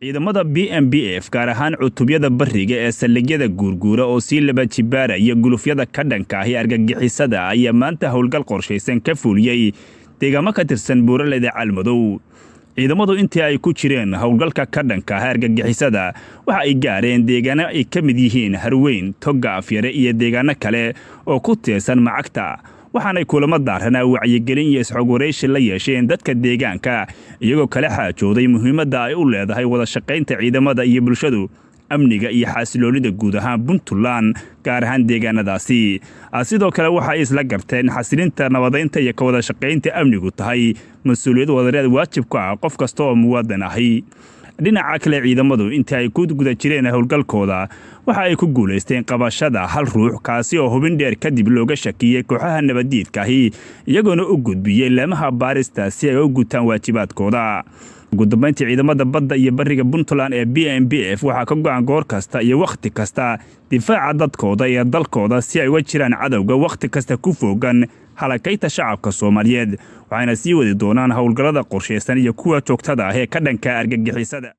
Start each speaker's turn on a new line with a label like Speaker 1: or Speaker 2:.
Speaker 1: ciidamada PMPF gaar ahaan cutubyada bariga ee saldhigyada guurguura oo si laba jibaara iyo gulufyada ka dhanka ah argagixisada ayaa maanta howlgal qorshaysan ka fuliyay deegaamo ka tirsan Buuraha Calmadaw. ciidamadu intii ay ku jireen howlgalka ka dhanka ah argagixisada waxa ay gaareen deegaano ay ka mid yihiin Harweyn, Togga Af-Yare iyo deegaanno kale oo ku teedsan Macagta. waxaanay kulamo daarana wacyigelin iyo isxogwaraysi la yeesheen dadka deegaanka iyagoo kala xaajooday muhiimadda ay u leedahay wada shaqaynta ciidamada iyo bulshadu amniga iyo xasiloonida guud ahaan Puntland gaar ahaan deegaanadaasi. sidoo kale waxa ay isla garteen xasilinta nabadeynta iyo ka wada shaqaynta amnigu tahay mas'uuliyad wadareed waajib ku ah qof kasta oo muwaadin ahi. dhinaca kale ciidamadu intii ay ku guda jireen howlgalkooda waxa ay ku guuleysteen qabashada hal ruux kaasi oo hubin dheer kadib looga shakiyay kooxaha nabadiidka ahi iyagoona u gudbiyay laamaha baarista si ay u gutaan waajibaadkooda. ugu dambeyntii ciidamada badda iyo bariga Puntland ee PMPF waxa ka go'an goor kasta iyo waqti kasta difaaca dadkooda iyo dalkooda si ay uga jiraan cadawga waqti kasta ku foogan halakayta shacabka Soomaaliyeed waxayna sii wadi doonaan howlgallada qorsheysan iyo kuwa joogtada ah ee ka dhanka argagixisada.